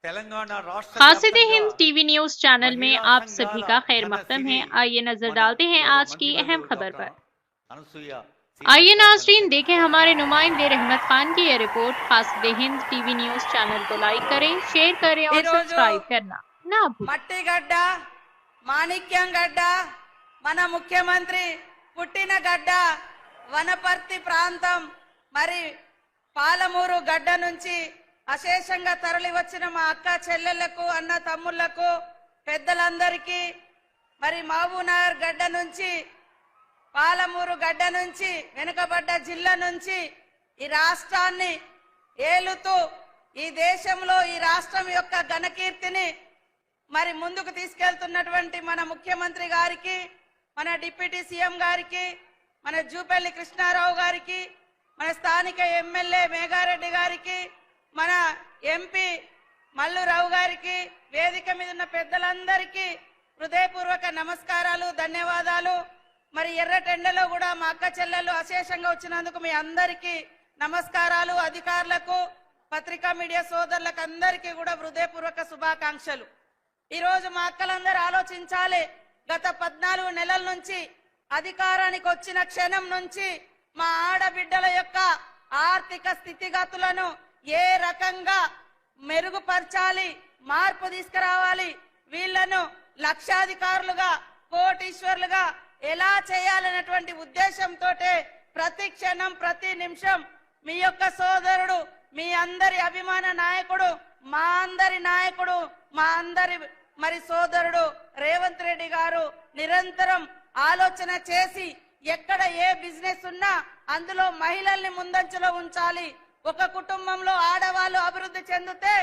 कासिद Hind TV news channel में आप सभी का खैर मकदम है। आइए नजर डालते हैं आज की अहम खबर पर। आइए नाज़रीन देखें हमारे नुमाइंदे रहमत खान की यह रिपोर्ट। Qasid Hind TV news channel को लाइक करें, शेयर करें और सब्सक्राइब करना ना भूलें। మట్టిగడ్డ మాణిక్యంగడ్డ మన ముఖ్యమంత్రి పుట్టిన గడ్డ వనపర్తి ప్రాంతం మరి పాలమూరు గడ్డ నుంచి అశేషంగా తరలి వచ్చిన మా అక్క చెల్లెళ్లకు అన్న తమ్ముళ్లకు పెద్దలందరికీ మరి మహబూబ్నగర్ గడ్డ నుంచి పాలమూరు గడ్డ నుంచి వెనుకబడ్డ జిల్లా నుంచి ఈ రాష్ట్రాన్ని ఏలుతూ ఈ దేశంలో ఈ రాష్ట్రం యొక్క ఘనకీర్తిని మరి ముందుకు తీసుకెళ్తున్నటువంటి మన ముఖ్యమంత్రి గారికి, మన డిప్యూటీ సీఎం గారికి, మన జూపల్లి కృష్ణారావు గారికి, మన స్థానిక ఎమ్మెల్యే మేఘారెడ్డి గారికి, మన ఎంపీ మల్లురావు గారికి, వేదిక మీద ఉన్న పెద్దలందరికీ హృదయపూర్వక నమస్కారాలు, ధన్యవాదాలు। మరి ఎర్రటెండలో కూడా మా అక్క చెల్లెళ్ళు అశేషంగా వచ్చినందుకు మీ అందరికీ నమస్కారాలు। అధికారులకు, పత్రికా మీడియా సోదరులకు అందరికీ కూడా హృదయపూర్వక శుభాకాంక్షలు। ఈ రోజు మా అక్కలందరూ ఆలోచించాలి, గత 14 నెలల నుంచి అధికారానికి వచ్చిన క్షణం నుంచి మా ఆడబిడ్డల యొక్క ఆర్థిక స్థితిగతులను ఏ రకంగా మెరుగుపరచాలి, మార్పు తీసుకురావాలి, వీళ్లను లక్షాధికారులుగా కోటీశ్వర్లుగా ఎలా చేయాలనేటువంటి ఉద్దేశంతో ప్రతి క్షణం ప్రతి నిమిషం మీ యొక్క సోదరుడు, మీ అందరి అభిమాన నాయకుడు, మా అందరి నాయకుడు, మా అందరి మరి సోదరుడు రేవంత్ రెడ్డి గారు నిరంతరం ఆలోచన చేసి ఎక్కడ ఏ బిజినెస్ ఉన్నా అందులో మహిళల్ని ముందంజలో ఉంచాలి, ఒక కుటుంబంలో ఆడవాళ్ళు అభివృద్ధి చెందితే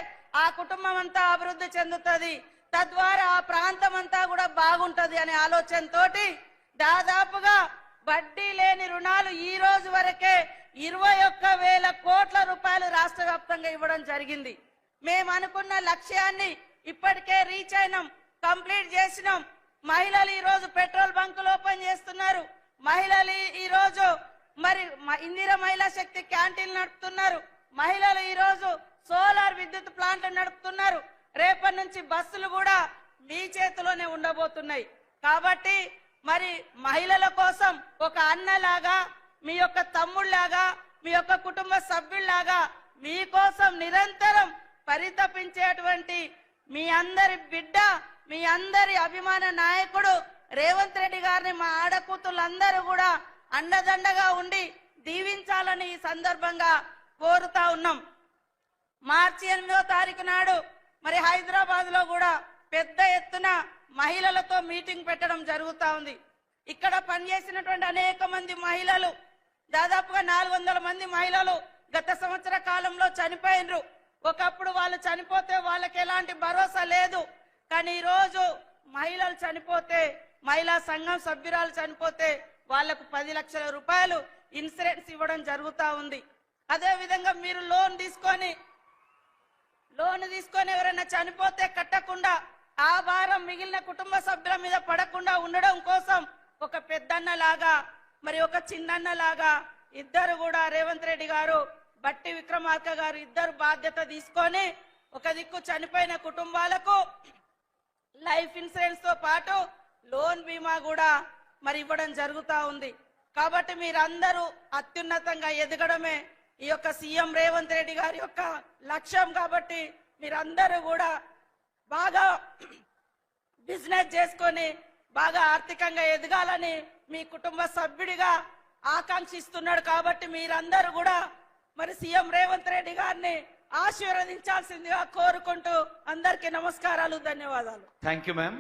ఆ కుటుంబం అంతా అభివృద్ధి చెందుతుంది, తద్వారా ఆ ప్రాంతం అంతా కూడా బాగుంటది అనే ఆలోచనతోటి దాదాపుగా వడ్డీ లేని రుణాలు ఈ రోజు వరకే 21,000 కోట్ల రూపాయలు రాష్ట్ర వ్యాప్తంగా ఇవ్వడం జరిగింది। మేము అనుకున్న లక్ష్యాన్ని ఇప్పటికే రీచ్ అయినాం, కంప్లీట్ చేసినాం। మహిళలు ఈ రోజు పెట్రోల్ బంకులు ఓపెన్ చేస్తున్నారు, మహిళలు ఈ రోజు మరి ఇందిరా మహిళా శక్తి క్యాంటీన్ నడుపుతున్నారు, మహిళలు ఈ రోజు సోలార్ విద్యుత్ ప్లాంట్ నడుపుతున్నారు। రేపటి నుంచి బస్సులు కూడా మీ చేతిలోనే ఉండబోతున్నాయి। కాబట్టి మరి మహిళల కోసం ఒక అన్నలాగా, మీ యొక్క తమ్ముళ్లాగా, మీ యొక్క కుటుంబ సభ్యుల్లాగా మీకోసం నిరంతరం పరితపించేటువంటి మీ అందరి బిడ్డ, మీ అందరి అభిమాన నాయకుడు రేవంత్ రెడ్డి గారిని మా ఆడకూతులందరూ కూడా అండదండగా ఉండి దీవించాలని ఈ సందర్భంగా కోరుతా ఉన్నాం। మార్చి 8వ తారీఖు నాడు మరి హైదరాబాద్ లో కూడా పెద్ద ఎత్తున మహిళలతో మీటింగ్ పెట్టడం జరుగుతా ఉంది। ఇక్కడ పనిచేసినటువంటి అనేక మంది మహిళలు, దాదాపుగా 400 మంది మహిళలు గత సంవత్సర కాలంలో చనిపోయినరు। ఒకప్పుడు వాళ్ళు చనిపోతే వాళ్ళకి ఎలాంటి భరోసా లేదు, కానీ ఈ రోజు మహిళలు చనిపోతే, మహిళా సంఘం సభ్యురాలు చనిపోతే వాళ్లకు 10 లక్షల రూపాయలు ఇన్సూరెన్స్ ఇవ్వడం జరుగుతా ఉంది। అదే విధంగా మీరు లోన్ తీసుకొని ఎవరైనా చనిపోతే కట్టకుండా ఆ భారం మిగిలిన కుటుంబ సభ్యుల మీద పడకుండా ఉండడం కోసం ఒక పెద్దన్న లాగా మరి ఒక చిన్నన్న లాగా ఇద్దరు కూడా రేవంత్ రెడ్డి గారు, బట్టి విక్రమార్క గారు ఇద్దరు బాధ్యత తీసుకొని ఒక దిక్కు చనిపోయిన కుటుంబాలకు లైఫ్ ఇన్సూరెన్స్ తో పాటు లోన్ బీమా కూడా మరి ఇవ్వడం జరుగుతా ఉంది। కాబట్టి మీరందరూ అత్యున్నతంగా ఎదగడమే ఈ యొక్క సీఎం రేవంత్ రెడ్డి గారి యొక్క లక్ష్యం। కాబట్టి మీరందరూ కూడా బాగా బిజినెస్ చేసుకొని బాగా ఆర్థికంగా ఎదగాలని మీ కుటుంబ సభ్యుడిగా ఆకాంక్షిస్తున్నాడు। కాబట్టి మీరందరూ కూడా మరి సీఎం రేవంత్ రెడ్డి గారిని ఆశీర్వదించాల్సిందిగా కోరుకుంటూ అందరికీ నమస్కారాలు, ధన్యవాదాలు। Thank you ma'am.